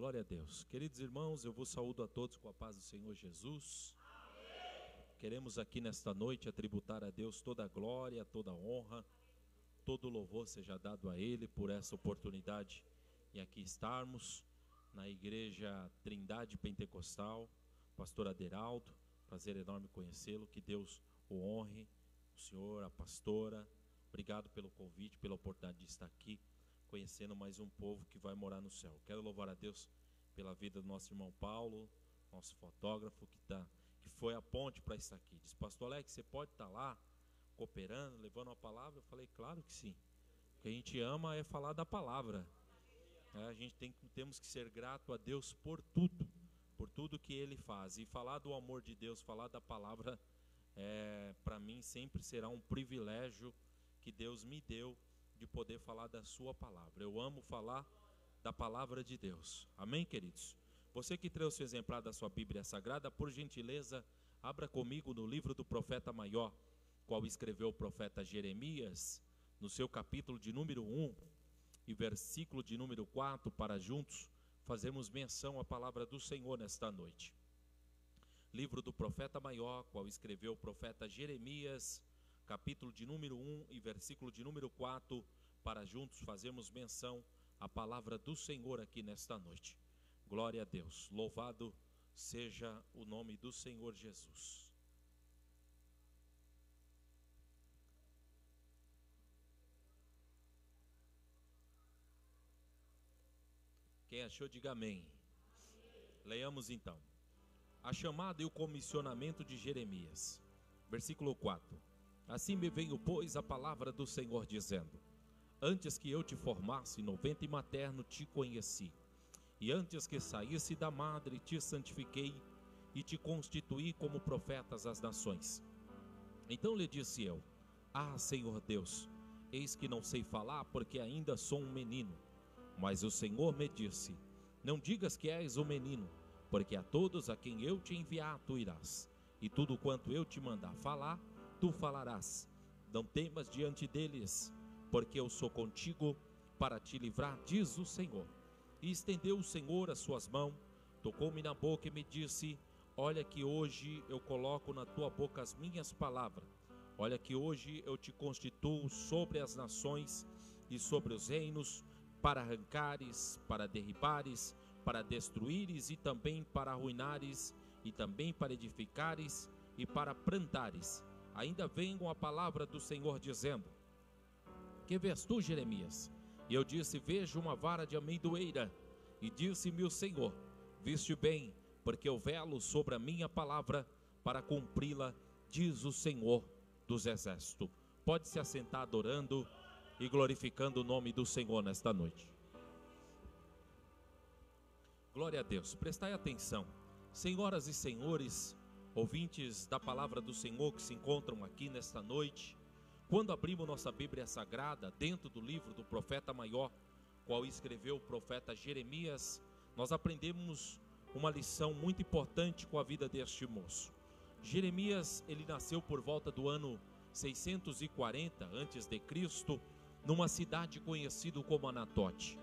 Glória a Deus. Queridos irmãos, eu vos saúdo a todos com a paz do Senhor Jesus. Queremos aqui nesta noite atributar a Deus toda a glória, toda a honra, todo o louvor seja dado a Ele por essa oportunidade em aqui estarmos na Igreja Trindade Pentecostal. Pastor Aderaldo, prazer enorme conhecê-lo, que Deus o honre, o senhor, a pastora. Obrigado pelo convite, pela oportunidade de estar aqui, conhecendo mais um povo que vai morar no céu. Quero louvar a Deus pela vida do nosso irmão Paulo, nosso fotógrafo, que foi a ponte para estar aqui. Diz, pastor Alex, você pode estar lá, cooperando, levando a palavra? Eu falei, claro que sim. O que a gente ama é falar da palavra. A gente temos que ser grato a Deus por tudo que Ele faz. E falar do amor de Deus, falar da palavra, para mim sempre será um privilégio que Deus me deu de poder falar da sua palavra. Eu amo falar da palavra de Deus. Amém, queridos? Você que trouxe o exemplar da sua Bíblia Sagrada, por gentileza, abra comigo no livro do profeta maior, qual escreveu o profeta Jeremias, no seu capítulo de número 1 e versículo de número 4, para juntos fazermos menção à palavra do Senhor nesta noite. Livro do profeta maior, qual escreveu o profeta Jeremias, capítulo de número 1 e versículo de número 4, para juntos fazermos menção à palavra do Senhor aqui nesta noite. Glória a Deus, louvado seja o nome do Senhor Jesus. Quem achou, diga amém. Leiamos então. A chamada e o comissionamento de Jeremias. Versículo 4. Assim me veio, pois, a palavra do Senhor, dizendo: Antes que eu te formasse no ventre materno, te conheci. E antes que saísse da madre, te santifiquei e te constituí como profetas às nações. Então lhe disse eu: Ah, Senhor Deus, eis que não sei falar, porque ainda sou um menino. Mas o Senhor me disse: Não digas que és um menino, porque a todos a quem eu te enviar, tu irás. E tudo quanto eu te mandar falar, tu falarás. Não temas diante deles, porque eu sou contigo para te livrar, diz o Senhor. E estendeu o Senhor as suas mãos, tocou-me na boca e me disse: Olha que hoje eu coloco na tua boca as minhas palavras. Olha que hoje eu te constituo sobre as nações e sobre os reinos, para arrancares, para derribares, para destruíres e também para arruinares, e também para edificares e para plantares. Ainda vem com a palavra do Senhor dizendo: Que vês tu, Jeremias? E eu disse: Vejo uma vara de amendoeira. E disse-me o Senhor: Viste bem, porque eu velo sobre a minha palavra para cumpri-la, diz o Senhor dos exércitos. Pode se assentar adorando e glorificando o nome do Senhor nesta noite. Glória a Deus. Prestai atenção, senhoras e senhores, ouvintes da palavra do Senhor que se encontram aqui nesta noite. Quando abrimos nossa Bíblia Sagrada, dentro do livro do profeta maior, qual escreveu o profeta Jeremias, nós aprendemos uma lição muito importante com a vida deste moço. Jeremias, ele nasceu por volta do ano 640 a.C., numa cidade conhecida como Anatote.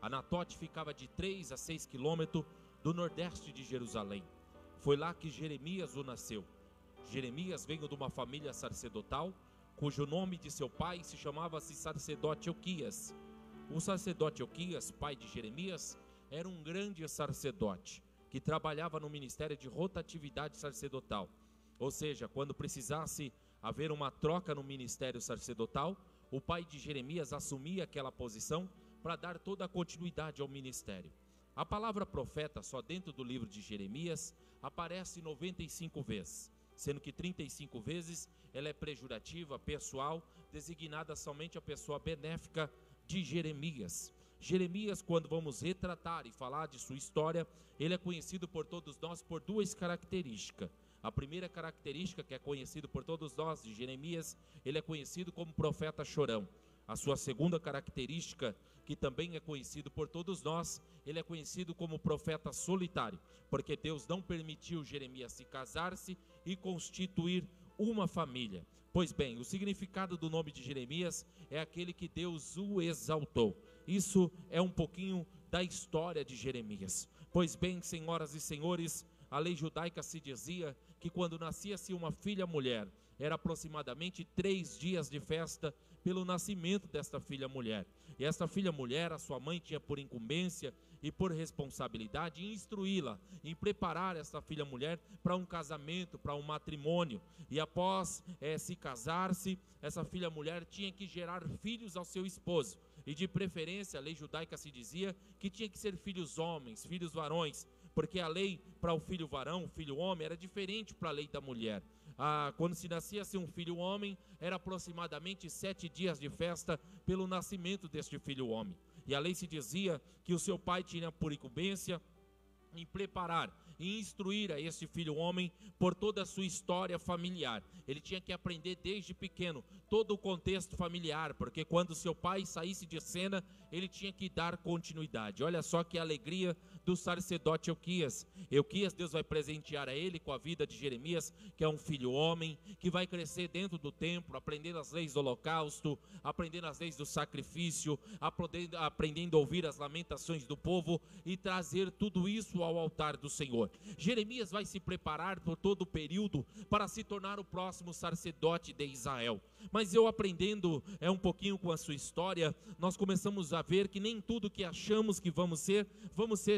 Anatote ficava de 3 a 6 quilômetros do nordeste de Jerusalém. Foi lá que Jeremias o nasceu. Jeremias veio de uma família sacerdotal, cujo nome de seu pai se chamava-se sacerdote Elquias. O sacerdote Elquias, pai de Jeremias, era um grande sacerdote que trabalhava no ministério de rotatividade sacerdotal. Ou seja, quando precisasse haver uma troca no ministério sacerdotal, o pai de Jeremias assumia aquela posição para dar toda a continuidade ao ministério. A palavra profeta, só dentro do livro de Jeremias, aparece 95 vezes. Sendo que 35 vezes ela é pejorativa, pessoal, designada somente a pessoa benéfica de Jeremias. Jeremias, quando vamos retratar e falar de sua história, ele é conhecido por todos nós por duas características. A primeira característica, que é conhecido por todos nós de Jeremias, ele é conhecido como profeta chorão. A sua segunda característica, que também é conhecido por todos nós, ele é conhecido como profeta solitário, porque Deus não permitiu Jeremias se casar-se e constituir uma família. Pois bem, o significado do nome de Jeremias é aquele que Deus o exaltou. Isso é um pouquinho da história de Jeremias. Pois bem, senhoras e senhores, a lei judaica se dizia que quando nascia-se uma filha mulher, era aproximadamente 3 dias de festa pelo nascimento desta filha mulher. E esta filha mulher, a sua mãe tinha por incumbência e por responsabilidade instruí-la, em preparar esta filha mulher para um casamento, para um matrimônio. E após se casar-se, essa filha mulher tinha que gerar filhos ao seu esposo. E de preferência, a lei judaica se dizia que tinha que ser filhos homens, filhos varões, porque a lei para o filho varão, o filho homem, era diferente para a lei da mulher. Quando se nascia-se um filho homem, era aproximadamente 7 dias de festa pelo nascimento deste filho homem. E a lei se dizia que o seu pai tinha por incumbência em preparar e instruir a este filho homem por toda a sua história familiar. Ele tinha que aprender desde pequeno todo o contexto familiar, porque quando seu pai saísse de cena, ele tinha que dar continuidade. Olha só que alegria do sacerdote Euquias. Deus vai presentear a ele com a vida de Jeremias, que é um filho homem, que vai crescer dentro do templo, aprendendo as leis do holocausto, aprendendo as leis do sacrifício, aprendendo a ouvir as lamentações do povo e trazer tudo isso ao altar do Senhor. Jeremias vai se preparar por todo o período para se tornar o próximo sacerdote de Israel. Mas eu aprendendo um pouquinho com a sua história, nós começamos a ver que nem tudo que achamos que vamos ser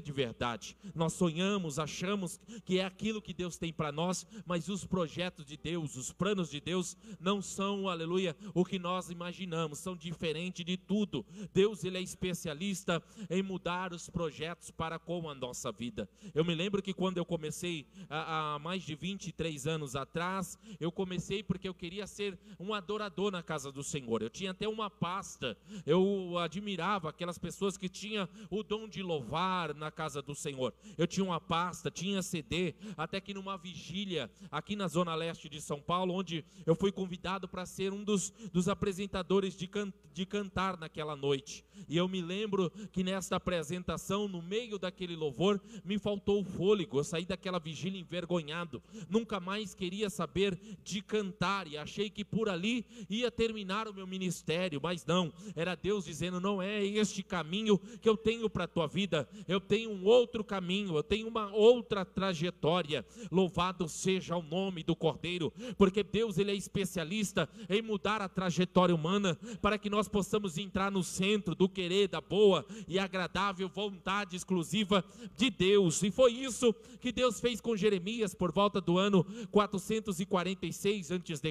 de verdade. Nós sonhamos, achamos que é aquilo que Deus tem para nós, mas os projetos de Deus, os planos de Deus não são, aleluia, o que nós imaginamos, são diferentes de tudo. Deus, ele é especialista em mudar os projetos para com a nossa vida. Eu me lembro que quando eu comecei há mais de 23 anos atrás, eu comecei porque eu queria ser um adorador na casa do Senhor. Eu tinha até uma pasta, eu admirava aquelas pessoas que tinham o dom de louvar na casa do Senhor. Eu tinha uma pasta, tinha CD, até que numa vigília aqui na zona leste de São Paulo, onde eu fui convidado para ser um dos apresentadores de cantar naquela noite. E eu me lembro que nesta apresentação, no meio daquele louvor, me faltou o fôlego. Eu saí daquela vigília envergonhado, nunca mais queria saber de cantar e achei que por ali ia terminar o meu ministério, mas não, era Deus dizendo: não é este caminho que eu tenho para a tua vida, eu tenho um outro caminho, eu tenho uma outra trajetória. Louvado seja o nome do Cordeiro, porque Deus, ele é especialista em mudar a trajetória humana para que nós possamos entrar no centro do querer, da boa e agradável vontade exclusiva de Deus. E foi isso que Deus fez com Jeremias por volta do ano 446 a.C.,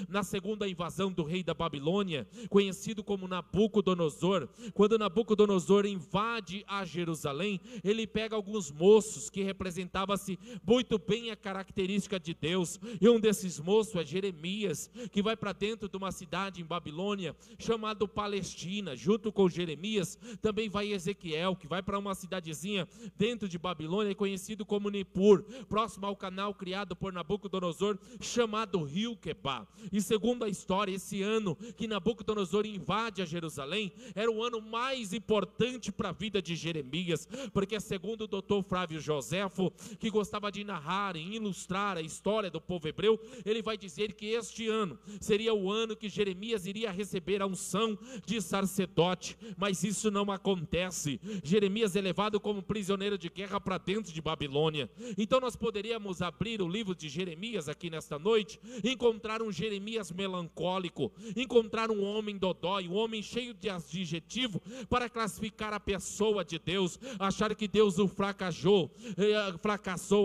na segunda invasão do rei da Babilônia, conhecido como Nabucodonosor. Quando Nabucodonosor invade a Jerusalém, ele pega alguns moços que representavam-se muito bem a característica de Deus, e um desses moços é Jeremias, que vai para dentro de uma cidade em Babilônia, chamado Palestina. Junto com Jeremias, também vai Ezequiel, que vai para uma cidadezinha dentro de Babilônia, conhecido como Nippur, próximo ao canal criado por Nabucodonosor, chamado Rio Quebá. E segundo a história, esse ano que Nabucodonosor invade a Jerusalém, era o ano mais importante para a vida de Jeremias, porque segundo o doutor Flávio Joséfo, que gostava de narrar e ilustrar a história do povo hebreu, ele vai dizer que este ano seria o ano que Jeremias iria receber a unção de sacerdote, mas isso não acontece. Jeremias é levado como prisioneiro de guerra para dentro de Babilônia. Então nós poderíamos abrir o livro de Jeremias aqui nesta noite, encontrar um Jeremias melancólico, encontrar um homem dodói, um homem cheio de adjetivo para classificar a pessoa de Deus, achar que Deus o fracassou,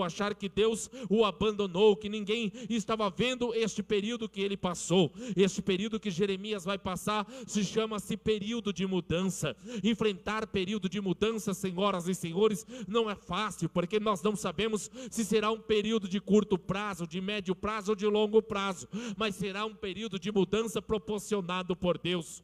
achar que Deus o abandonou, que ninguém estava vendo este período que ele passou. Este período que Jeremias vai passar chama-se período de mudança. Enfrentar período de mudança, senhoras e senhores, não é fácil, porque nós não sabemos se será um período de curto prazo, de médio prazo ou de longo prazo, mas será um período de mudança proporcionado por Deus.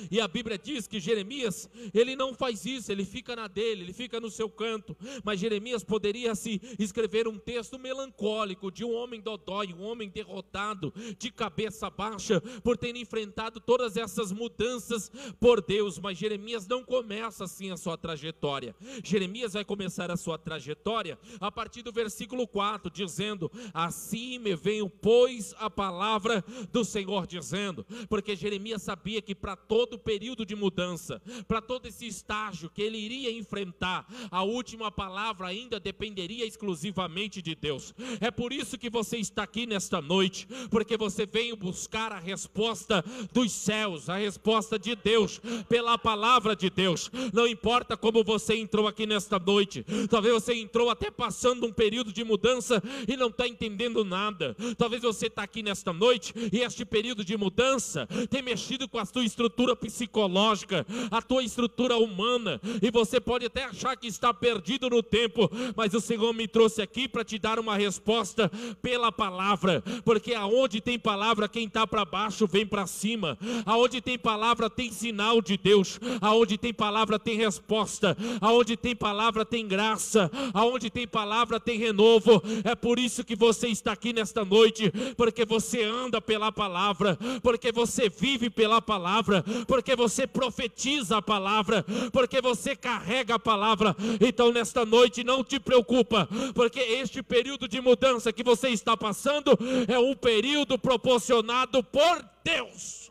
E a Bíblia diz que Jeremias, ele não faz isso, ele fica na dele, ele fica no seu canto. Mas Jeremias poderia se escrever um texto melancólico de um homem dodói, um homem derrotado, de cabeça baixa, por ter enfrentado todas essas mudanças por Deus. Mas Jeremias não começa assim a sua trajetória. Jeremias vai começar a sua trajetória a partir do versículo 4, dizendo: assim me veio, pois, a palavra do Senhor, dizendo. Porque Jeremias sabia que para todos todo período de mudança, para todo esse estágio que ele iria enfrentar, a última palavra ainda dependeria exclusivamente de Deus. É por isso que você está aqui nesta noite, porque você veio buscar a resposta dos céus, a resposta de Deus, pela palavra de Deus. Não importa como você entrou aqui nesta noite, talvez você entrou até passando um período de mudança e não está entendendo nada. Talvez você está aqui nesta noite e este período de mudança tem mexido com a tua estrutura psicológica, a tua estrutura humana, e você pode até achar que está perdido no tempo, mas o Senhor me trouxe aqui para te dar uma resposta pela palavra, porque aonde tem palavra, quem está para baixo vem para cima. Aonde tem palavra tem sinal de Deus, aonde tem palavra tem resposta, aonde tem palavra tem graça, aonde tem palavra tem renovo. É por isso que você está aqui nesta noite, porque você anda pela palavra, porque você vive pela palavra, porque você profetiza a palavra, porque você carrega a palavra. Então nesta noite não te preocupa, porque este período de mudança que você está passando é um período proporcionado por Deus.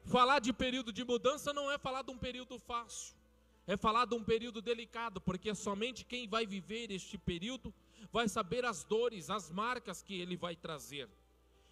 Falar de período de mudança não é falar de um período fácil, é falar de um período delicado, porque somente quem vai viver este período vai saber as dores, as marcas que ele vai trazer.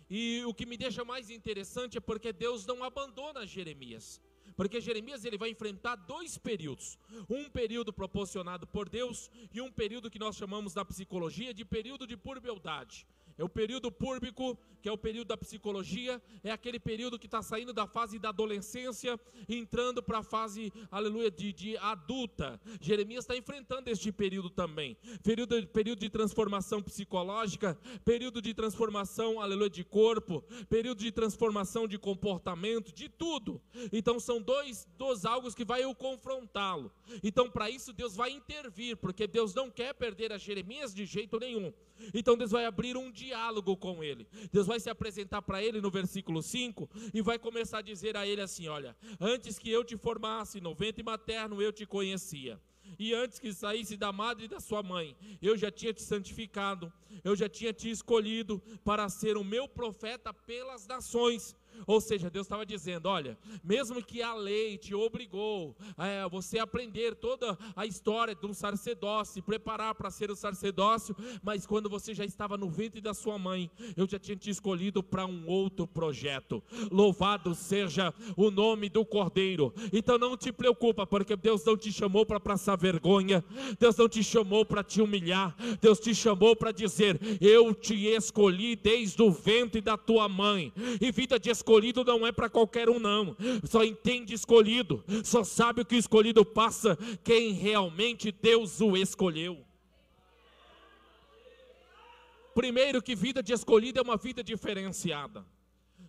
E o que me deixa mais interessante é porque Deus não abandona Jeremias, porque Jeremias ele vai enfrentar dois períodos, um período proporcionado por Deus e um período que nós chamamos na psicologia de período de puberdade. É o período púrbico, que é o período da psicologia, é aquele período que está saindo da fase da adolescência, entrando para a fase, aleluia, de adulta. Jeremias está enfrentando este período também, período de transformação psicológica, período de transformação, aleluia, de corpo, período de transformação de comportamento, de tudo. Então são dois algos que vai o confrontá-lo. Então para isso Deus vai intervir, porque Deus não quer perder a Jeremias de jeito nenhum. Então Deus vai abrir um diálogo com ele. Deus vai se apresentar para ele no versículo 5 e vai começar a dizer a ele assim: olha, antes que eu te formasse no ventre materno eu te conhecia, e antes que saísse da madre da sua mãe eu já tinha te santificado, eu já tinha te escolhido para ser o meu profeta pelas nações. Ou seja, Deus estava dizendo: olha, mesmo que a lei te obrigou a você aprender toda a história de um sacerdócio, se preparar para ser o sacerdócio, mas quando você já estava no ventre da sua mãe, eu já tinha te escolhido para um outro projeto. Louvado seja o nome do Cordeiro. Então não te preocupa, porque Deus não te chamou para passar vergonha, Deus não te chamou para te humilhar, Deus te chamou para dizer: eu te escolhi desde o ventre da tua mãe. E vida de escolhido não é para qualquer um não, só entende escolhido, só sabe o que o escolhido passa quem realmente Deus o escolheu. Primeiro, que vida de escolhido é uma vida diferenciada.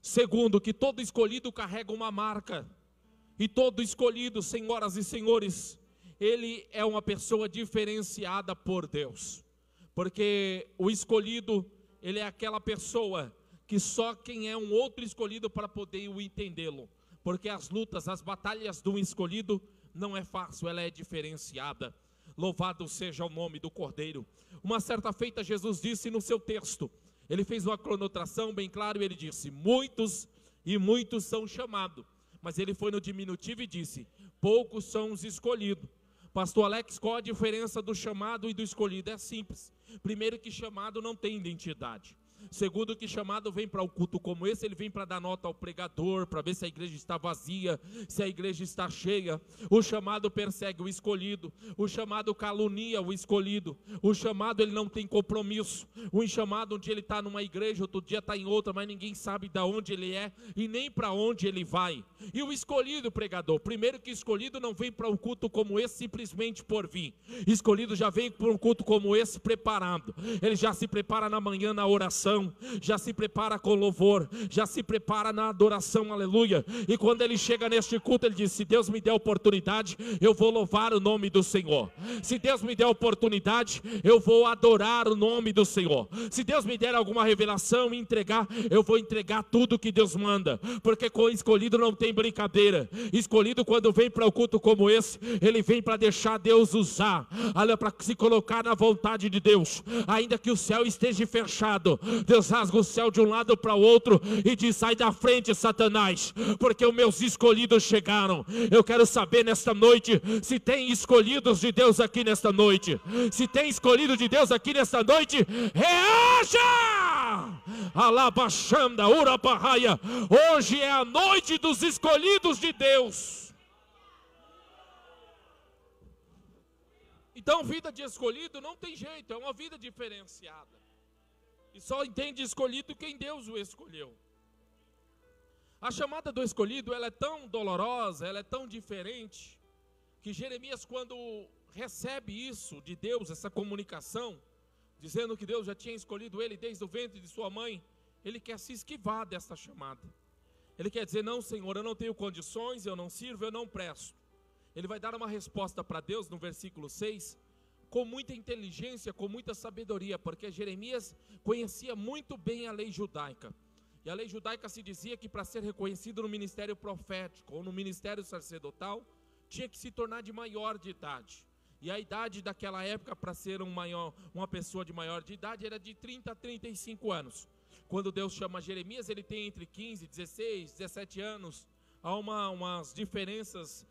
Segundo, que todo escolhido carrega uma marca, e todo escolhido, senhoras e senhores, ele é uma pessoa diferenciada por Deus, porque o escolhido, ele é aquela pessoa que só quem é um outro escolhido para poder o entendê-lo, porque as lutas, as batalhas de um escolhido não é fácil, ela é diferenciada. Louvado seja o nome do Cordeiro. Uma certa feita Jesus disse no seu texto, ele fez uma conotação bem clara e ele disse: muitos e muitos são chamados, mas ele foi no diminutivo e disse: poucos são os escolhidos. Pastor Alex, qual a diferença do chamado e do escolhido? É simples. Primeiro, que chamado não tem identidade. Segundo, que chamado vem para um culto como esse, ele vem para dar nota ao pregador, para ver se a igreja está vazia, se a igreja está cheia. O chamado persegue o escolhido, o chamado calunia o escolhido, o chamado ele não tem compromisso. O chamado, um dia ele está numa igreja, outro dia está em outra, mas ninguém sabe de onde ele é e nem para onde ele vai. E o escolhido, pregador, primeiro que escolhido não vem para um culto como esse simplesmente por vir. Escolhido já vem para um culto como esse preparado, ele já se prepara na manhã na oração, já se prepara com louvor, já se prepara na adoração, aleluia. E quando ele chega neste culto, ele diz: se Deus me der oportunidade, eu vou louvar o nome do Senhor. Se Deus me der oportunidade, eu vou adorar o nome do Senhor. Se Deus me der alguma revelação e entregar, eu vou entregar tudo que Deus manda, porque com o escolhido não tem brincadeira. Escolhido, quando vem para o culto como esse, ele vem para deixar Deus usar, olha, para se colocar na vontade de Deus, ainda que o céu esteja fechado, Deus rasga o céu de um lado para o outro e diz: sai da frente, Satanás, porque os meus escolhidos chegaram. Eu quero saber nesta noite se tem escolhidos de Deus aqui nesta noite. Se tem escolhido de Deus aqui nesta noite, reaja! Alabaxanda, Urapahaia. Hoje é a noite dos escolhidos de Deus. Então, vida de escolhido não tem jeito, é uma vida diferenciada. E só entende escolhido quem Deus o escolheu. A chamada do escolhido, ela é tão dolorosa, ela é tão diferente, que Jeremias, quando recebe isso de Deus, essa comunicação, dizendo que Deus já tinha escolhido ele desde o ventre de sua mãe, ele quer se esquivar dessa chamada. Ele quer dizer: não, Senhor, eu não tenho condições, eu não sirvo, eu não presto. Ele vai dar uma resposta para Deus no versículo 6, com muita inteligência, com muita sabedoria, porque Jeremias conhecia muito bem a lei judaica. E a lei judaica se dizia que para ser reconhecido no ministério profético ou no ministério sacerdotal, tinha que se tornar de maior de idade. E a idade daquela época para ser uma pessoa de maior de idade era de 30 a 35 anos. Quando Deus chama Jeremias, ele tem entre 15, 16, 17 anos. Há umas diferenças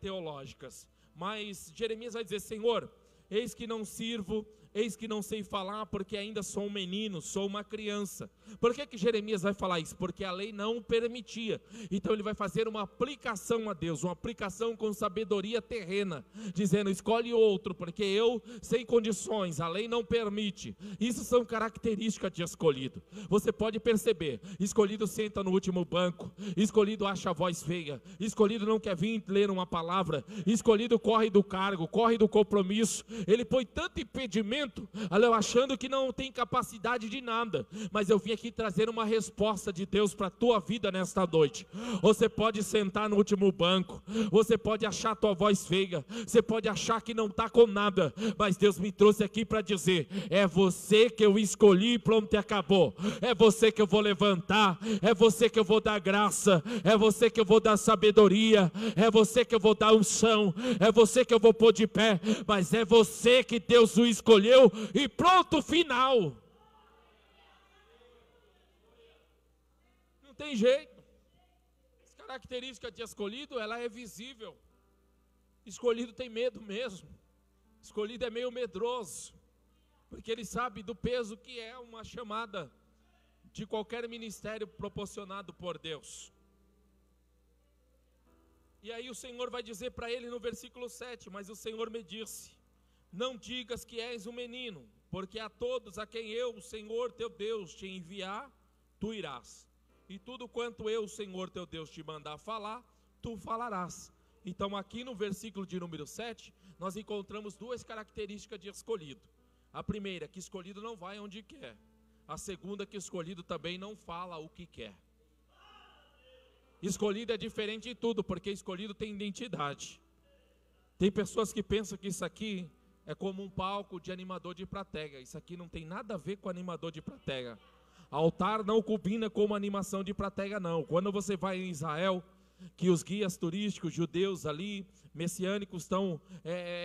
teológicas. Mas Jeremias vai dizer: Senhor, eis que não sirvo, eis que não sei falar, porque ainda sou um menino, sou uma criança. Por que Jeremias vai falar isso? Porque a lei não o permitia. Então ele vai fazer uma aplicação a Deus, uma aplicação com sabedoria terrena, dizendo: escolhe outro, porque eu, sem condições, a lei não permite. Isso são características de escolhido. Você pode perceber: escolhido senta no último banco, escolhido acha a voz feia, escolhido não quer vir ler uma palavra, escolhido corre do cargo, corre do compromisso. Ele põe tanto impedimento, achando que não tem capacidade de nada. Mas eu vim aqui trazer uma resposta de Deus para a tua vida nesta noite. Você pode sentar no último banco, você pode achar a tua voz feia, você pode achar que não está com nada, mas Deus me trouxe aqui para dizer: é você que eu escolhi, pronto e acabou. É você que eu vou levantar, é você que eu vou dar graça, é você que eu vou dar sabedoria, é você que eu vou dar unção, é você que eu vou pôr de pé, mas é você que Deus o escolheu. E pronto, final. Não tem jeito. As características de escolhido, ela é visível. Escolhido tem medo mesmo. Escolhido é meio medroso, porque ele sabe do peso que é uma chamada de qualquer ministério proporcionado por Deus. E aí o Senhor vai dizer para ele no versículo 7: mas o Senhor me disse: não digas que és um menino, porque a todos a quem eu, o Senhor teu Deus, te enviar, tu irás. E tudo quanto eu, o Senhor teu Deus, te mandar falar, tu falarás. Então aqui no versículo de número 7, nós encontramos duas características de escolhido. A primeira, que escolhido não vai onde quer. A segunda, que escolhido também não fala o que quer. Escolhido é diferente de tudo, porque escolhido tem identidade. Tem pessoas que pensam que isso aqui é como um palco de animador de plateia. Isso aqui não tem nada a ver com animador de plateia. Altar não combina com uma animação de plateia, não. Quando você vai em Israel, que os guias turísticos judeus ali, messiânicos, estão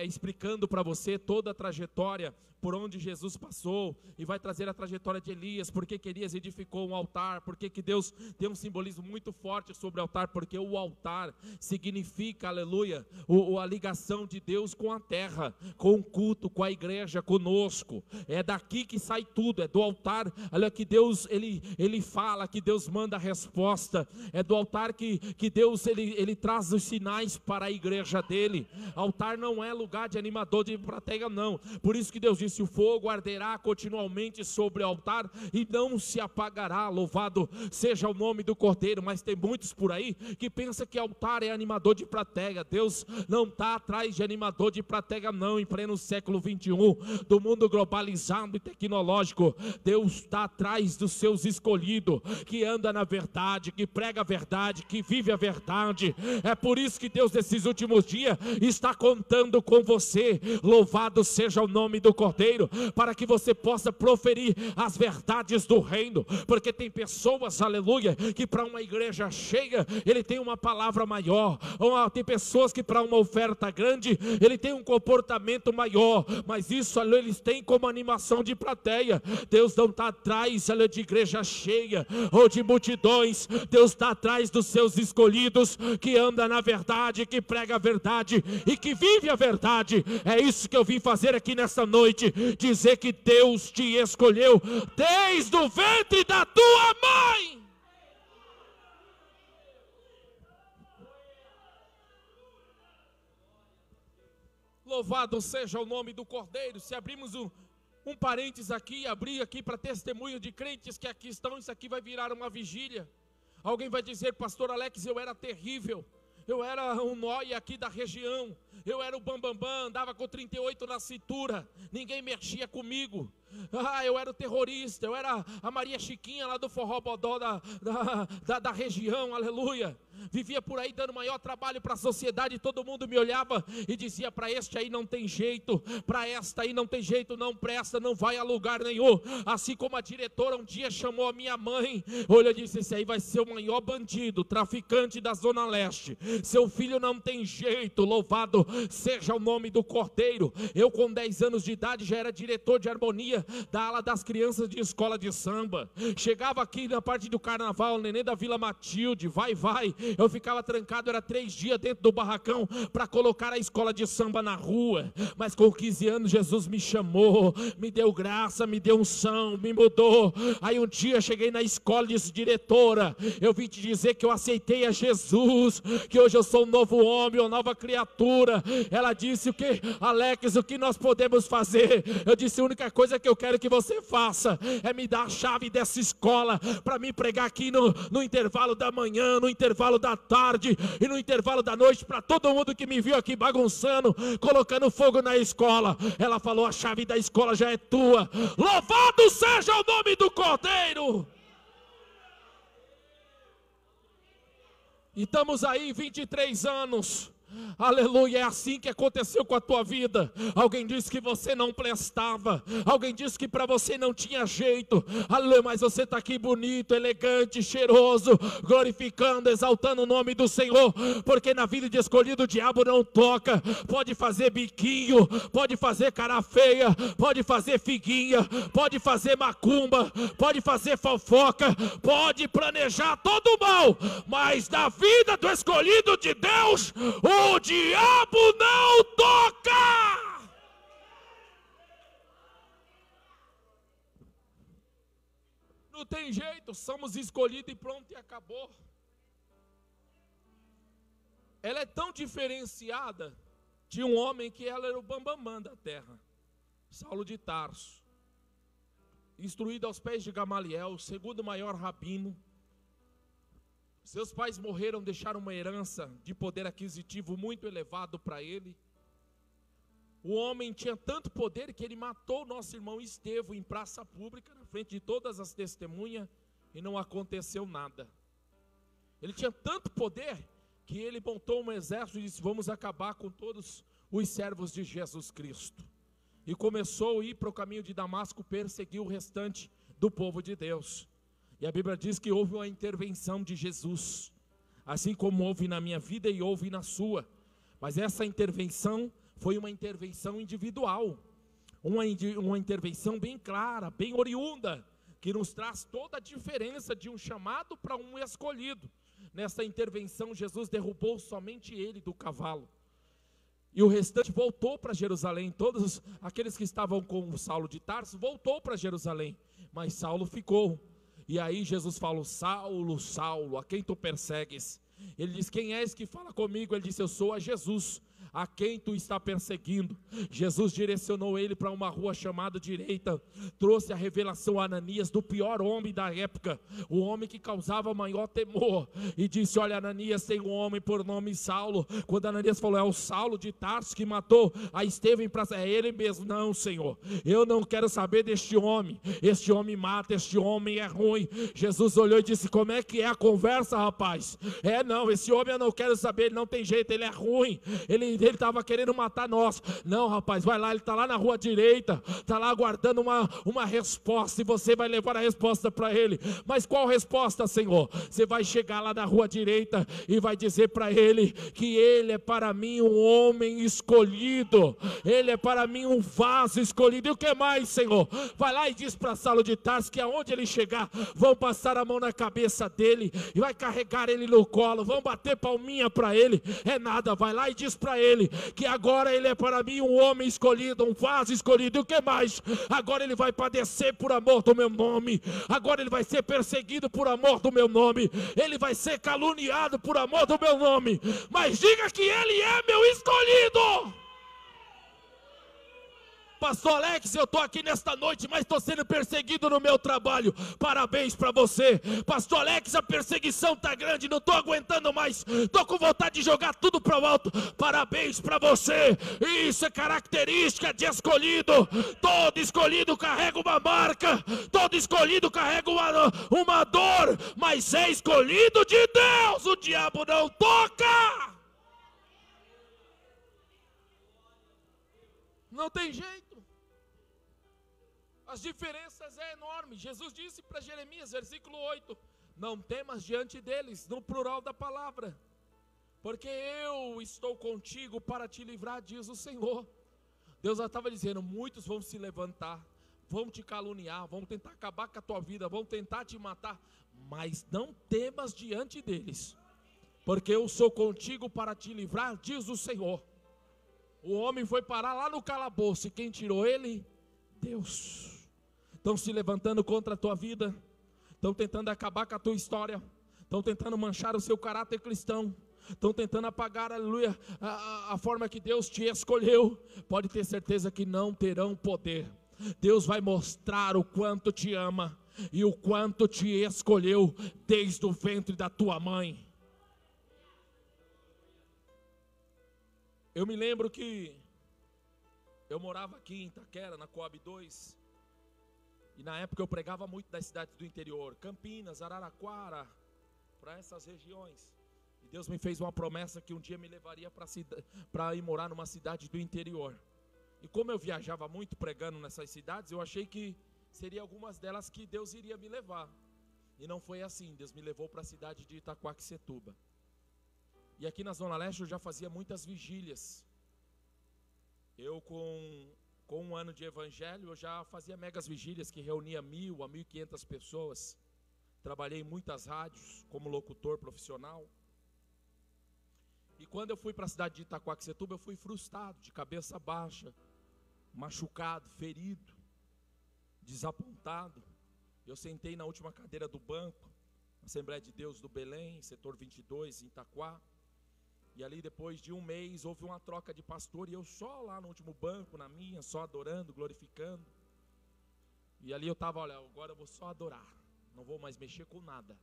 explicando para você toda a trajetória por onde Jesus passou, e vai trazer a trajetória de Elias, porque que Elias edificou um altar, porque que Deus tem um simbolismo muito forte sobre o altar, porque o altar significa, aleluia, a ligação de Deus com a terra, com o culto, com a igreja, conosco. É daqui que sai tudo, é do altar, olha, que Deus, ele fala, que Deus manda a resposta, é do altar que Deus, ele traz os sinais para a igreja dele. Altar não é lugar de animador de plateia, não. Por isso que Deus disse: o fogo arderá continuamente sobre o altar e não se apagará, louvado seja o nome do Cordeiro. Mas tem muitos por aí que pensam que altar é animador de plateia. Deus não está atrás de animador de plateia, não. Em pleno século 21, do mundo globalizado e tecnológico, Deus está atrás dos seus escolhidos, que anda na verdade, que prega a verdade, que vive a verdade. É por isso que Deus, nesses últimos dia está contando com você. Louvado seja o nome do Cordeiro, para que você possa proferir as verdades do reino, porque tem pessoas, aleluia, que para uma igreja cheia, ele tem uma palavra maior, tem pessoas que para uma oferta grande, ele tem um comportamento maior, mas isso eles têm como animação de plateia. Deus não está atrás de igreja cheia, ou de multidões. Deus está atrás dos seus escolhidos, que anda na verdade, que prega a verdade, e que vive a verdade. É isso que eu vim fazer aqui nessa noite, dizer que Deus te escolheu, desde o ventre da tua mãe. Louvado seja o nome do Cordeiro. Se abrimos um parênteses aqui, abrir aqui para testemunho de crentes que aqui estão, isso aqui vai virar uma vigília. Alguém vai dizer: pastor Alex, eu era terrível, eu era um nóia aqui da região, eu era o bambambam, andava com 38 na cintura, ninguém mexia comigo. Eu era o terrorista, eu era a Maria Chiquinha lá do Forró Bodó da região, aleluia. Vivia por aí dando maior trabalho para a sociedade, todo mundo me olhava e dizia: para este aí não tem jeito, para esta aí não tem jeito, não presta, não vai a lugar nenhum. Assim como a diretora um dia chamou a minha mãe, olha, disse: esse aí vai ser o maior bandido, traficante da Zona Leste, seu filho não tem jeito. Louvado seja o nome do Cordeiro. Eu com 10 anos de idade já era diretor de harmonia da ala das crianças de escola de samba. Chegava aqui na parte do carnaval, neném da Vila Matilde, vai, eu ficava trancado, era 3 dias dentro do barracão para colocar a escola de samba na rua. Mas com 15 anos Jesus me chamou, me deu graça, me deu unção, me mudou. Aí um dia cheguei na escola e disse: diretora, eu vim te dizer que eu aceitei a Jesus, que hoje eu sou um novo homem, uma nova criatura. Ela disse: o que, Alex, o que nós podemos fazer? Eu disse: a única coisa que eu quero que você faça é me dar a chave dessa escola, para me pregar aqui no intervalo da manhã, no intervalo da tarde e no intervalo da noite, para todo mundo que me viu aqui bagunçando, colocando fogo na escola. Ela falou: a chave da escola já é tua. Louvado seja o nome do Cordeiro. E estamos aí 23 anos. Aleluia, é assim que aconteceu com a tua vida. Alguém disse que você não prestava, alguém disse que para você não tinha jeito, aleluia, mas você está aqui bonito, elegante, cheiroso, glorificando, exaltando o nome do Senhor, porque na vida de escolhido o diabo não toca. Pode fazer biquinho, pode fazer cara feia, pode fazer figuinha, pode fazer macumba, pode fazer fofoca, pode planejar todo o mal, mas na vida do escolhido de Deus, o diabo não toca. Não tem jeito, somos escolhidos e pronto, e acabou. Ela é tão diferenciada de um homem que ela era o bambambam da terra, Saulo de Tarso, instruído aos pés de Gamaliel, o segundo maior rabino. Seus pais morreram, deixaram uma herança de poder aquisitivo muito elevado para ele. O homem tinha tanto poder que ele matou nosso irmão Estevão em praça pública, na frente de todas as testemunhas, e não aconteceu nada. Ele tinha tanto poder que ele montou um exército e disse: vamos acabar com todos os servos de Jesus Cristo. E começou a ir para o caminho de Damasco, perseguir o restante do povo de Deus. E a Bíblia diz que houve uma intervenção de Jesus, assim como houve na minha vida e houve na sua. Mas essa intervenção foi uma intervenção individual, uma intervenção bem clara, bem oriunda, que nos traz toda a diferença de um chamado para um escolhido. Nessa intervenção, Jesus derrubou somente ele do cavalo, e o restante voltou para Jerusalém. Todos aqueles que estavam com Saulo de Tarso voltou para Jerusalém, mas Saulo ficou. E aí Jesus falou: Saulo, Saulo, a quem tu persegues? Ele diz: quem és que fala comigo? Ele disse: eu sou a Jesus, a quem tu está perseguindo. Jesus direcionou ele para uma rua chamada direita, trouxe a revelação a Ananias do pior homem da época, o homem que causava maior temor, e disse: olha, Ananias, tem um homem por nome Saulo. Quando Ananias falou: é o Saulo de Tarso que matou a Estevão, é ele mesmo. Não, Senhor, eu não quero saber deste homem, este homem mata, este homem é ruim. Jesus olhou e disse: como é que é a conversa, rapaz? Não, esse homem eu não quero saber, ele não tem jeito, ele é ruim, ele estava querendo matar nós. Não, rapaz, vai lá, ele está lá na rua direita, está lá aguardando uma resposta, e você vai levar a resposta para ele. Mas qual resposta, Senhor? Você vai chegar lá na rua direita e vai dizer para ele que ele é para mim um homem escolhido, ele é para mim um vaso escolhido. E o que mais, Senhor? Vai lá e diz para Saulo de Tarso que aonde ele chegar, vão passar a mão na cabeça dele e vai carregar ele no colo, vão bater palminha para ele. É nada, vai lá e diz para ele que agora ele é para mim um homem escolhido, um vaso escolhido. E o que mais? Agora ele vai padecer por amor do meu nome, agora ele vai ser perseguido por amor do meu nome, ele vai ser caluniado por amor do meu nome, mas diga que ele é meu escolhido. Pastor Alex, eu estou aqui nesta noite, mas estou sendo perseguido no meu trabalho. Parabéns para você. Pastor Alex, a perseguição está grande, não estou aguentando mais, estou com vontade de jogar tudo para o alto. Parabéns para você. Isso é característica de escolhido. Todo escolhido carrega uma marca, todo escolhido carrega uma dor, mas é escolhido de Deus. O diabo não toca. Não tem jeito. As diferenças é enorme. Jesus disse para Jeremias, versículo 8: não temas diante deles, no plural da palavra, porque eu estou contigo para te livrar, diz o Senhor. Deus já estava dizendo: muitos vão se levantar, vão te caluniar, vão tentar acabar com a tua vida, vão tentar te matar, mas não temas diante deles, porque eu sou contigo para te livrar, diz o Senhor. O homem foi parar lá no calabouço, e quem tirou ele? Deus. Estão se levantando contra a tua vida, estão tentando acabar com a tua história, estão tentando manchar o seu caráter cristão, estão tentando apagar, aleluia, a forma que Deus te escolheu. Pode ter certeza que não terão poder. Deus vai mostrar o quanto te ama e o quanto te escolheu desde o ventre da tua mãe. Eu me lembro que eu morava aqui em Itaquera, na Coab 2, e na época eu pregava muito das cidades do interior, Campinas, Araraquara, para essas regiões. E Deus me fez uma promessa que um dia me levaria para ir morar numa cidade do interior. E como eu viajava muito pregando nessas cidades, eu achei que seria algumas delas que Deus iria me levar. E não foi assim. Deus me levou para a cidade de Itaquaquecetuba. E aqui na Zona Leste eu já fazia muitas vigílias. Eu com um ano de evangelho, eu já fazia megas vigílias que reunia 1.000 a 1.500 pessoas. Trabalhei em muitas rádios como locutor profissional. E quando eu fui para a cidade de Itaquaquecetuba, eu fui frustrado, de cabeça baixa, machucado, ferido, desapontado. Eu sentei na última cadeira do banco, Assembleia de Deus do Belém, setor 22, em Itaquá. E ali depois de um mês houve uma troca de pastor, e eu só lá no último banco, na minha, só adorando, glorificando. E ali eu estava, olha, agora eu vou só adorar, não vou mais mexer com nada.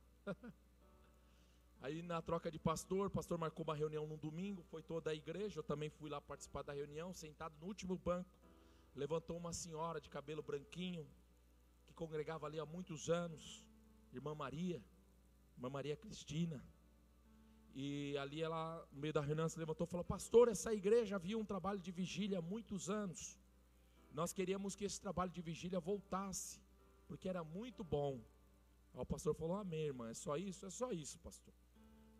Aí na troca de pastor, o pastor marcou uma reunião num domingo, foi toda a igreja, eu também fui lá participar da reunião, sentado no último banco, levantou uma senhora de cabelo branquinho, que congregava ali há muitos anos, Irmã Maria Cristina. E ali ela, no meio da reunião, se levantou e falou: pastor, essa igreja havia um trabalho de vigília há muitos anos. Nós queríamos que esse trabalho de vigília voltasse, porque era muito bom. Aí o pastor falou: amém, irmã, é só isso? É só isso, pastor.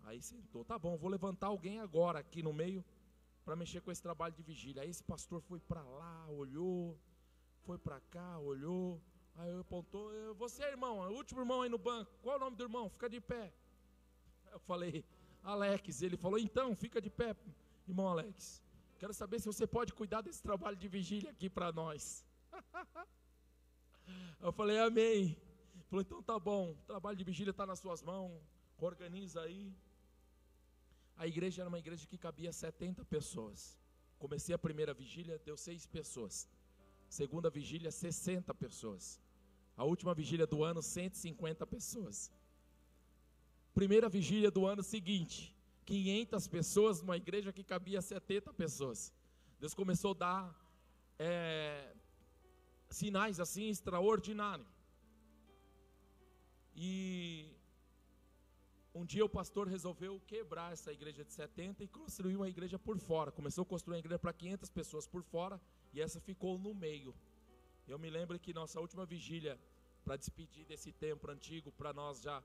Aí sentou: tá bom, vou levantar alguém agora aqui no meio para mexer com esse trabalho de vigília. Aí esse pastor foi para lá, olhou, foi para cá, olhou. Aí eu apontou: você é irmão, é o último irmão aí no banco, qual é o nome do irmão? Fica de pé. Eu falei: Alex. Ele falou: então, fica de pé, irmão Alex. Quero saber se você pode cuidar desse trabalho de vigília aqui para nós. Eu falei: amém. Ele falou: então tá bom, o trabalho de vigília está nas suas mãos, organiza aí. A igreja era uma igreja que cabia 70 pessoas. Comecei a primeira vigília, deu 6 pessoas. Segunda vigília, 60 pessoas. A última vigília do ano, 150 pessoas. Primeira vigília do ano seguinte, 500 pessoas numa igreja que cabia 70 pessoas. Deus começou a dar sinais assim extraordinários. E um dia o pastor resolveu quebrar essa igreja de 70 e construir uma igreja por fora. Começou a construir uma igreja para 500 pessoas por fora e essa ficou no meio. Eu me lembro que nossa última vigília, para despedir desse templo antigo, para nós já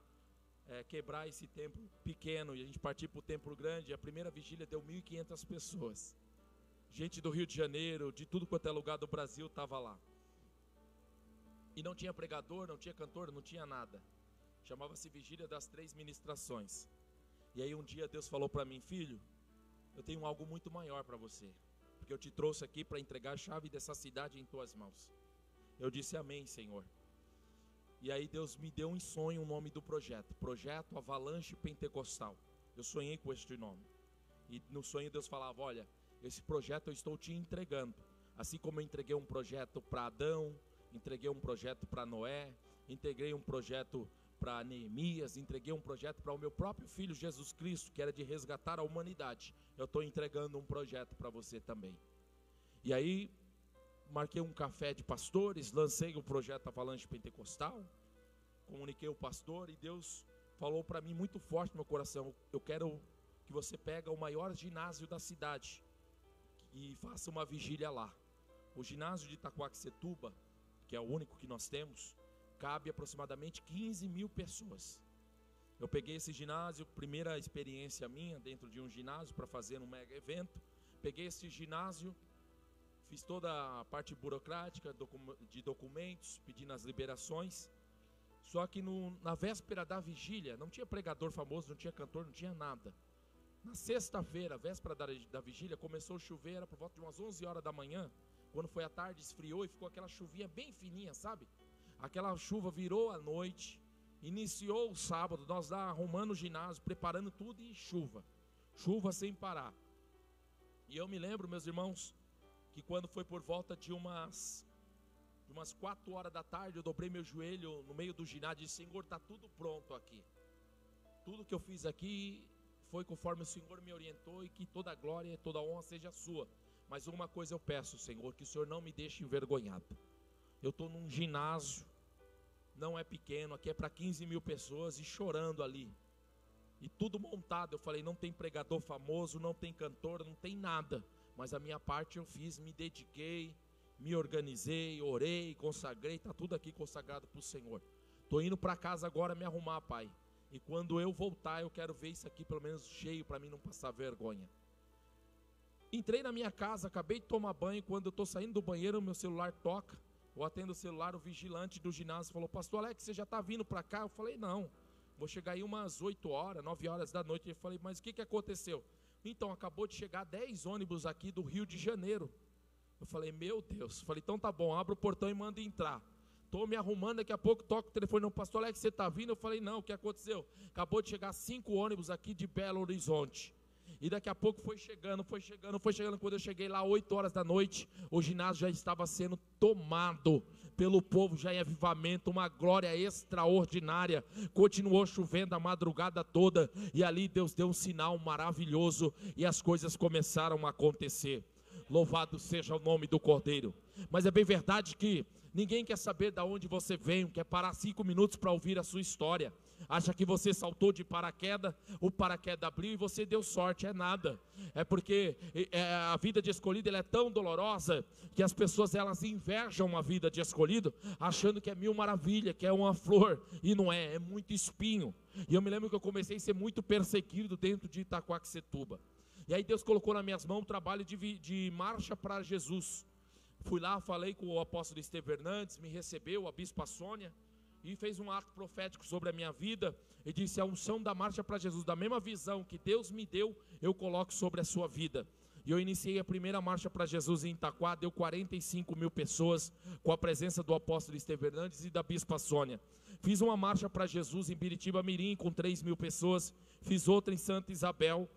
quebrar esse templo pequeno e a gente partir para o templo grande, a primeira vigília deu 1.500 pessoas. Gente do Rio de Janeiro, de tudo quanto é lugar do Brasil estava lá. E não tinha pregador, não tinha cantor, não tinha nada. Chamava-se Vigília das 3 Ministrações. E aí um dia Deus falou para mim: filho, eu tenho algo muito maior para você, porque eu te trouxe aqui para entregar a chave dessa cidade em tuas mãos. Eu disse amém, Senhor. E aí Deus me deu um sonho, o nome do projeto, Projeto Avalanche Pentecostal. Eu sonhei com este nome. E no sonho Deus falava: olha, esse projeto eu estou te entregando. Assim como eu entreguei um projeto para Adão, entreguei um projeto para Noé, entreguei um projeto para Neemias, entreguei um projeto para o meu próprio filho Jesus Cristo, que era de resgatar a humanidade. Eu estou entregando um projeto para você também. E aí marquei um café de pastores, lancei o projeto Avalanche Pentecostal, comuniquei o pastor e Deus falou para mim muito forte no meu coração: eu quero que você pegue o maior ginásio da cidade e faça uma vigília lá. O ginásio de Itaquaquecetuba, que é o único que nós temos, cabe aproximadamente 15.000 pessoas. Eu peguei esse ginásio, primeira experiência minha dentro de um ginásio para fazer um mega evento. Peguei esse ginásio, fiz toda a parte burocrática de documentos, pedindo as liberações. Só que na véspera da vigília, não tinha pregador famoso, não tinha cantor, não tinha nada. Na sexta-feira, véspera da vigília, começou a chover, era por volta de umas 11 horas da manhã. Quando foi à tarde, esfriou e ficou aquela chuvinha bem fininha, sabe? Aquela chuva virou à noite, iniciou o sábado, nós lá arrumando o ginásio, preparando tudo e chuva sem parar. E eu me lembro, meus irmãos, que quando foi por volta de umas 4 horas da tarde, eu dobrei meu joelho no meio do ginásio e disse: Senhor, está tudo pronto aqui. Tudo que eu fiz aqui foi conforme o Senhor me orientou, e que toda a glória e toda a honra seja sua. Mas uma coisa eu peço, Senhor, que o Senhor não me deixe envergonhado. Eu estou num ginásio, não é pequeno, aqui é para 15.000 pessoas, e chorando ali, e tudo montado. Eu falei: não tem pregador famoso, não tem cantor, não tem nada, mas a minha parte eu fiz, me dediquei, me organizei, orei, consagrei, está tudo aqui consagrado para o Senhor. Estou indo para casa agora me arrumar, Pai, e quando eu voltar eu quero ver isso aqui pelo menos cheio, para mim não passar vergonha. Entrei na minha casa, acabei de tomar banho, quando eu estou saindo do banheiro, meu celular toca. Eu atendo o celular, o vigilante do ginásio falou: Pastor Alex, você já está vindo para cá? Eu falei: não, vou chegar aí umas 8 horas, 9 horas da noite. Eu falei: mas o que aconteceu? Então, acabou de chegar 10 ônibus aqui do Rio de Janeiro. Eu falei: meu Deus. Eu falei: então tá bom, abre o portão e manda entrar. Estou me arrumando, daqui a pouco toco o telefone: não, Pastor Alex, você está vindo? Eu falei: não, o que aconteceu? Acabou de chegar 5 ônibus aqui de Belo Horizonte. E daqui a pouco foi chegando. Quando eu cheguei lá 8 horas da noite, o ginásio já estava sendo tomado pelo povo, já em avivamento, uma glória extraordinária. Continuou chovendo a madrugada toda, e ali Deus deu um sinal maravilhoso, e as coisas começaram a acontecer. Louvado seja o nome do Cordeiro. Mas é bem verdade que ninguém quer saber de onde você veio, quer parar 5 minutos para ouvir a sua história. Acha que você saltou de paraquedas, o paraquedas abriu e você deu sorte. É nada. É porque a vida de escolhido ela é tão dolorosa que as pessoas elas invejam a vida de escolhido, achando que é mil maravilha, que é uma flor, e não é, é muito espinho. E eu me lembro que eu comecei a ser muito perseguido dentro de Itaquaquecetuba. E aí Deus colocou nas minhas mãos um trabalho de marcha para Jesus. Fui lá, falei com o apóstolo Estevão Hernandes, me recebeu, a bispa Sônia, e fez um ato profético sobre a minha vida, e disse: a unção da marcha para Jesus, da mesma visão que Deus me deu, eu coloco sobre a sua vida. E eu iniciei a primeira marcha para Jesus em Itaquá, deu 45.000 pessoas, com a presença do apóstolo Estevão Hernandes e da bispa Sônia. Fiz uma marcha para Jesus em Biritiba Mirim, com 3.000 pessoas, fiz outra em Santa Isabel,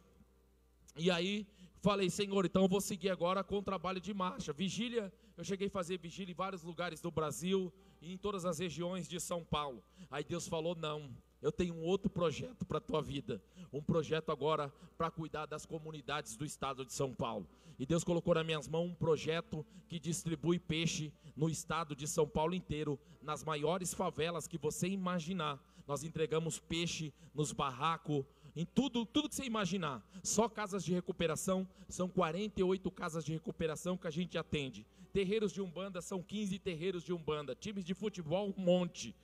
E aí falei, Senhor, então eu vou seguir agora com o trabalho de marcha. Vigília, eu cheguei a fazer vigília em vários lugares do Brasil e em todas as regiões de São Paulo. Aí Deus falou, não, eu tenho um outro projeto para a tua vida. Um projeto agora para cuidar das comunidades do estado de São Paulo. E Deus colocou nas minhas mãos um projeto que distribui peixe no estado de São Paulo inteiro, nas maiores favelas que você imaginar. Nós entregamos peixe nos barracos, em tudo que você imaginar. Só casas de recuperação, são 48 casas de recuperação que a gente atende. Terreiros de Umbanda, são 15 terreiros de Umbanda. Times de futebol, um monte.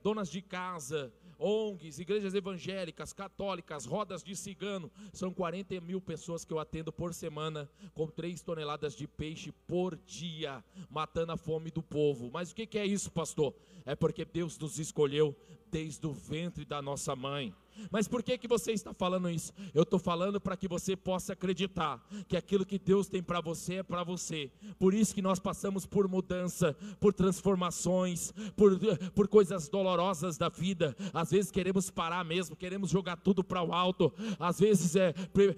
Donas de casa, ONGs, igrejas evangélicas, católicas, rodas de cigano. São 40 mil pessoas que eu atendo por semana, com 3 toneladas de peixe por dia, matando a fome do povo. Mas o que é isso, pastor? É porque Deus nos escolheu desde o ventre da nossa mãe. Mas por que você está falando isso? Eu estou falando para que você possa acreditar que aquilo que Deus tem para você é para você. Por isso que nós passamos por mudança, por transformações, por coisas dolorosas da vida. Às vezes queremos parar mesmo, queremos jogar tudo para o alto. Às vezes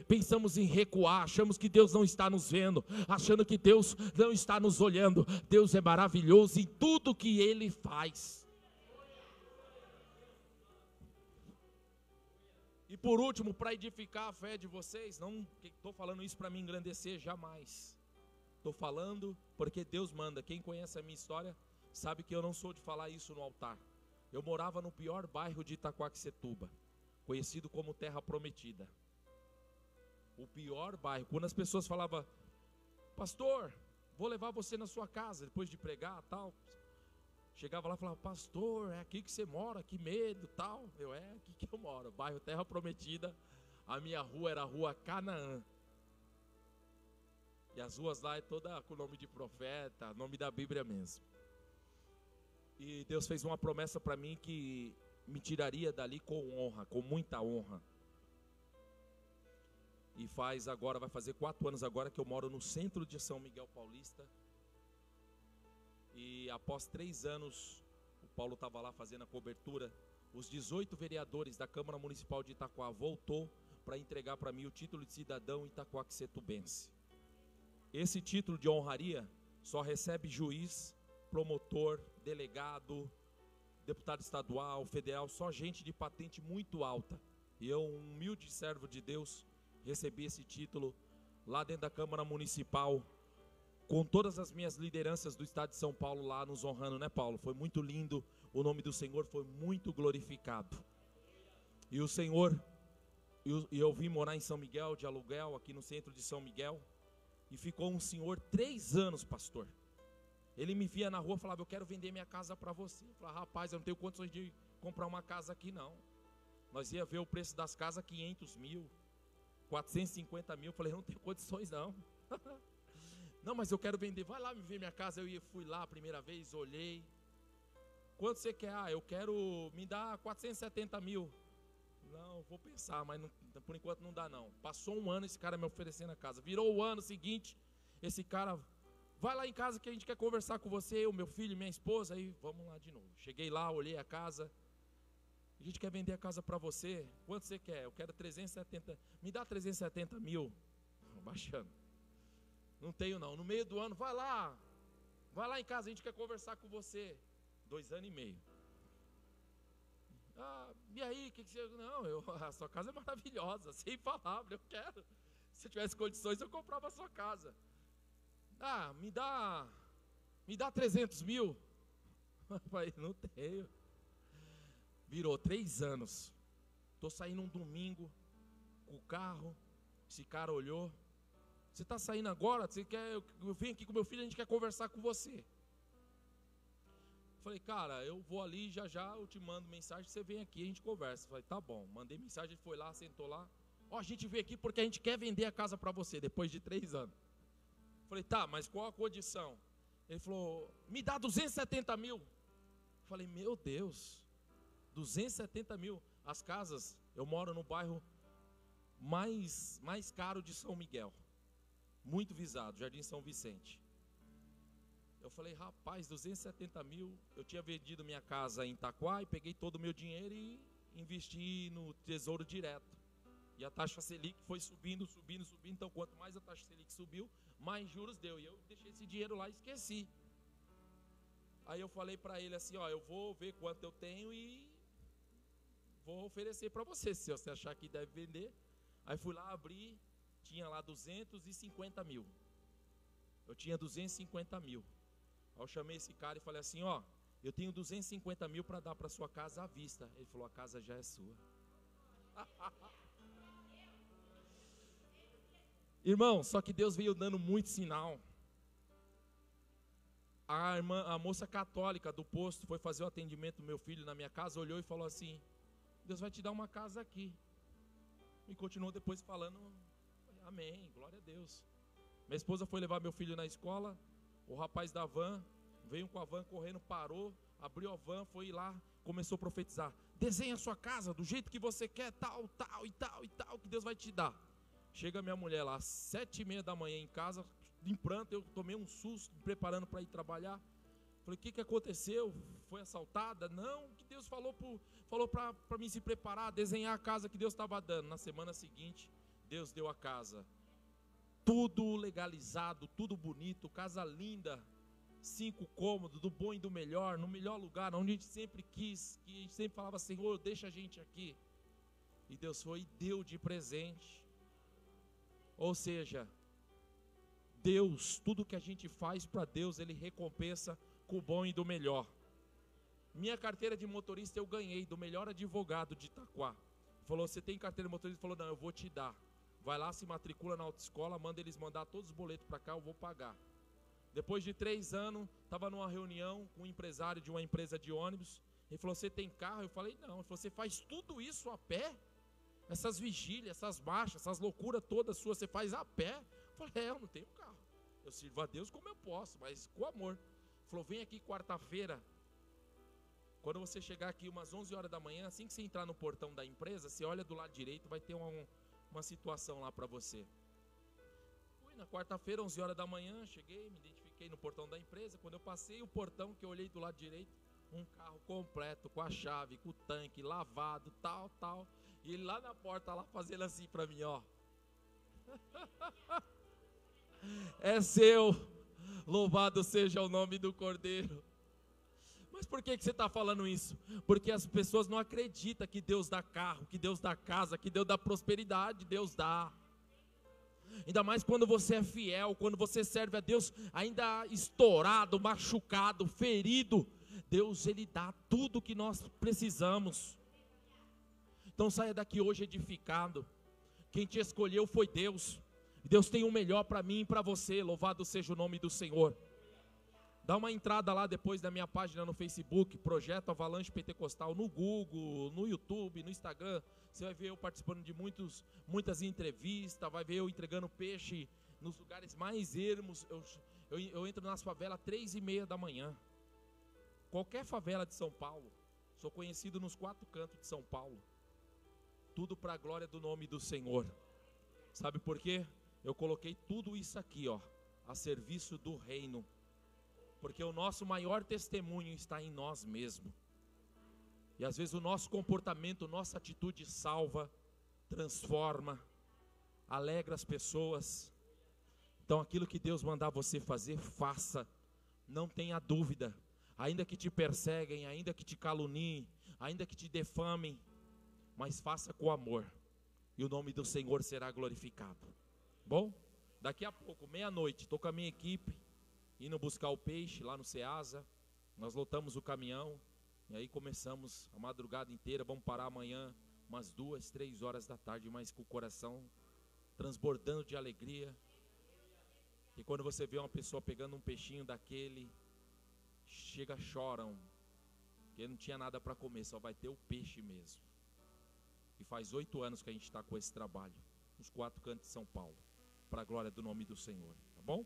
pensamos em recuar, achamos que Deus não está nos vendo, achando que Deus não está nos olhando. Deus é maravilhoso em tudo que Ele faz. E por último, para edificar a fé de vocês, não estou falando isso para me engrandecer, jamais. Estou falando porque Deus manda. Quem conhece a minha história sabe que eu não sou de falar isso no altar. Eu morava no pior bairro de Itaquaquecetuba, conhecido como Terra Prometida. O pior bairro. Quando as pessoas falavam, pastor, vou levar você na sua casa, depois de pregar, tal. Chegava lá e falava, pastor, é aqui que você mora, que medo, tal. É aqui que eu moro, bairro Terra Prometida. A minha rua era a rua Canaã. E as ruas lá é toda com o nome de profeta, nome da Bíblia mesmo. E Deus fez uma promessa para mim que me tiraria dali com honra, com muita honra. E vai fazer 4 anos agora que eu moro no centro de São Miguel Paulista. E após 3 anos, o Paulo estava lá fazendo a cobertura, os 18 vereadores da Câmara Municipal de Itaquá voltou para entregar para mim o título de cidadão itaquaquecetubense. Esse título de honraria só recebe juiz, promotor, delegado, deputado estadual, federal, só gente de patente muito alta. E eu, um humilde servo de Deus, recebi esse título lá dentro da Câmara Municipal, com todas as minhas lideranças do estado de São Paulo lá nos honrando, né, Paulo? Foi muito lindo, o nome do Senhor foi muito glorificado. E o Senhor, eu vim morar em São Miguel, de aluguel, aqui no centro de São Miguel, e ficou um senhor 3 anos, pastor. Ele me via na rua e falava, eu quero vender minha casa para você. Eu falava, rapaz, eu não tenho condições de comprar uma casa aqui não. Nós ia ver o preço das casas, 500 mil, 450 mil, eu falei, eu não tenho condições não. Não, mas eu quero vender, vai lá me ver minha casa. Eu fui lá a primeira vez, olhei. Quanto você quer? Eu quero, me dá 470 mil. Não, vou pensar, mas não, por enquanto não dá não. Passou um ano esse cara me oferecendo a casa. Virou o ano seguinte, esse cara, vai lá em casa que a gente quer conversar com você, eu, meu filho, minha esposa, aí vamos lá de novo. Cheguei lá, olhei a casa. A gente quer vender a casa para você. Quanto você quer? Eu quero 370, me dá 370 mil. Baixando. Não tenho não, no meio do ano, vai lá em casa, a gente quer conversar com você. 2 anos e meio. E aí, que você... Não, a sua casa é maravilhosa, sem palavra, eu quero. Se eu tivesse condições, eu comprava a sua casa. Me dá 300 mil. Eu falei, não tenho. Virou 3 anos. Estou saindo um domingo com o carro, esse cara olhou. Você está saindo agora? Você quer? Eu venho aqui com meu filho, a gente quer conversar com você. Falei, cara, eu vou ali, já eu te mando mensagem, você vem aqui, a gente conversa. Falei, tá bom, mandei mensagem, ele foi lá, sentou lá. A gente veio aqui porque a gente quer vender a casa para você, depois de 3 anos. Falei, tá, mas qual a condição? Ele falou, me dá 270 mil. Falei, meu Deus, 270 mil. As casas, eu moro no bairro mais caro de São Miguel. Muito visado, Jardim São Vicente. Eu falei, rapaz, 270 mil. Eu tinha vendido minha casa em Itaquá e peguei todo o meu dinheiro e investi no Tesouro Direto. E a taxa Selic foi subindo. Então, quanto mais a taxa Selic subiu, mais juros deu. E eu deixei esse dinheiro lá e esqueci. Aí eu falei para ele assim, ó, eu vou ver quanto eu tenho e vou oferecer para você, se você achar que deve vender. Aí fui lá abrir, tinha lá 250 mil. Eu tinha 250 mil. Aí eu chamei esse cara e falei assim, ó, eu tenho 250 mil para dar para sua casa à vista. Ele falou, a casa já é sua. Irmão, só que Deus veio dando muito sinal. A moça católica do posto foi fazer o atendimento do meu filho na minha casa, olhou e falou assim, Deus vai te dar uma casa aqui. E continuou depois falando, amém, glória a Deus. Minha esposa foi levar meu filho na escola, o rapaz da van veio com a van correndo, parou, abriu a van, foi lá, começou a profetizar, desenha a sua casa do jeito que você quer, tal, que Deus vai te dar. Chega minha mulher lá, às 7h30 da manhã em casa, em pranto, eu tomei um susto, me preparando para ir trabalhar. Falei, o que aconteceu? Foi assaltada? Não, que Deus falou para mim se preparar, desenhar a casa que Deus estava dando. Na semana seguinte, Deus deu a casa. Tudo legalizado, tudo bonito, casa linda, 5 cômodos, do bom e do melhor, no melhor lugar, onde a gente sempre quis, que a gente sempre falava, Senhor, deixa a gente aqui. E Deus foi e deu de presente. Ou seja, Deus, tudo que a gente faz para Deus, Ele recompensa com o bom e do melhor. Minha carteira de motorista eu ganhei do melhor advogado de Itaquá. Falou, você tem carteira de motorista? Ele falou, não, eu vou te dar. Vai lá, se matricula na autoescola, manda eles mandar todos os boletos para cá, eu vou pagar. Depois de 3 anos, estava numa reunião com um empresário de uma empresa de ônibus. Ele falou, você tem carro? Eu falei, não. Ele falou, você faz tudo isso a pé? Essas vigílias, essas marchas, essas loucuras todas suas, você faz a pé? Eu falei, eu não tenho carro. Eu sirvo a Deus como eu posso, mas com amor. Ele falou, vem aqui quarta-feira. Quando você chegar aqui umas 11 horas da manhã, assim que você entrar no portão da empresa, você olha do lado direito, vai ter uma situação lá para você. Fui na quarta-feira, 11 horas da manhã, cheguei, me identifiquei no portão da empresa. Quando eu passei o portão, que eu olhei do lado direito, um carro completo, com a chave, com o tanque, lavado, tal. E ele lá na porta, lá fazendo assim para mim, ó. É seu, louvado seja o nome do Cordeiro. Mas por que você está falando isso? Porque as pessoas não acreditam que Deus dá carro, que Deus dá casa, que Deus dá prosperidade. Deus dá. Ainda mais quando você é fiel, quando você serve a Deus, ainda estourado, machucado, ferido. Deus, Ele dá tudo que nós precisamos. Então saia daqui hoje edificado. Quem te escolheu foi Deus. Deus tem o melhor para mim e para você. Louvado seja o nome do Senhor. Dá uma entrada lá depois da minha página no Facebook, Projeto Avalanche Pentecostal, no Google, no YouTube, no Instagram. Você vai ver eu participando de muitas entrevistas, vai ver eu entregando peixe nos lugares mais ermos. Eu entro nas favelas 3h30 da manhã. Qualquer favela de São Paulo. Sou conhecido nos 4 cantos de São Paulo. Tudo para a glória do nome do Senhor. Sabe por quê? Eu coloquei tudo isso aqui, ó, a serviço do reino. Porque o nosso maior testemunho está em nós mesmos. E às vezes o nosso comportamento, nossa atitude salva, transforma, alegra as pessoas. Então aquilo que Deus mandar você fazer, faça. Não tenha dúvida. Ainda que te perseguem, ainda que te caluniem, ainda que te defamem, mas faça com amor. E o nome do Senhor será glorificado. Bom, daqui a pouco, meia-noite, estou com a minha equipe, indo buscar o peixe lá no Ceasa. Nós lotamos o caminhão e aí começamos a madrugada inteira. Vamos parar amanhã umas 2, 3 horas da tarde, mas com o coração transbordando de alegria. E quando você vê uma pessoa pegando um peixinho daquele, choram, porque não tinha nada para comer, só vai ter o peixe mesmo. E faz 8 anos que a gente está com esse trabalho, nos 4 cantos de São Paulo, para a glória do nome do Senhor, tá bom?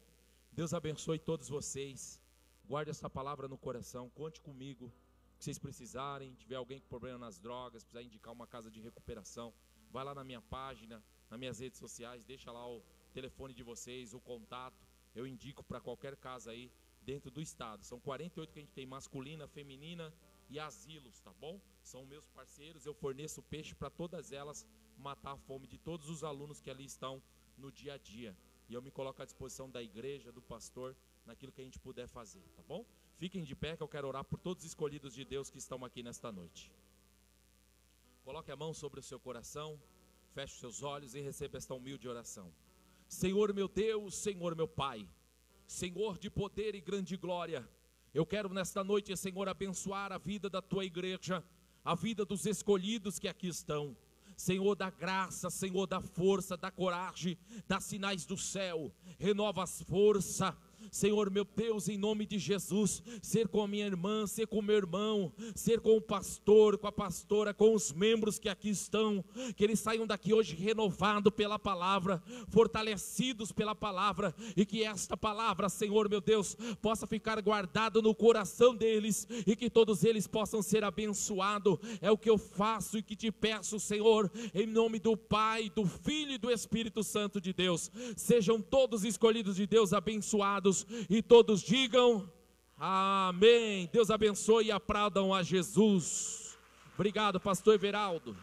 Deus abençoe todos vocês. Guarde essa palavra no coração. Conte comigo. Se vocês precisarem, tiver alguém com problema nas drogas, precisar indicar uma casa de recuperação, vai lá na minha página, nas minhas redes sociais, deixa lá o telefone de vocês, o contato. Eu indico para qualquer casa aí dentro do estado. São 48 que a gente tem, masculina, feminina e asilos, tá bom? São meus parceiros, eu forneço peixe para todas elas matar a fome de todos os alunos que ali estão no dia a dia. E eu me coloco à disposição da igreja, do pastor, naquilo que a gente puder fazer, tá bom? Fiquem de pé que eu quero orar por todos os escolhidos de Deus que estão aqui nesta noite. Coloque a mão sobre o seu coração, feche os seus olhos e receba esta humilde oração. Senhor meu Deus, Senhor meu Pai, Senhor de poder e grande glória, eu quero nesta noite, Senhor, abençoar a vida da tua igreja, a vida dos escolhidos que aqui estão. Senhor, dá graça, Senhor, dá força, dá coragem, dá sinais do céu, renova as forças. Senhor meu Deus, em nome de Jesus, ser com a minha irmã, ser com o meu irmão, ser com o pastor, com a pastora, com os membros que aqui estão, que eles saiam daqui hoje renovados pela palavra, fortalecidos pela palavra, e que esta palavra, Senhor meu Deus, possa ficar guardada no coração deles, e que todos eles possam ser abençoados. É o que eu faço e que te peço, Senhor, em nome do Pai, do Filho e do Espírito Santo de Deus. Sejam todos escolhidos de Deus abençoados, e todos digam amém. Deus abençoe e aplaudam a Jesus. Obrigado, pastor Everaldo.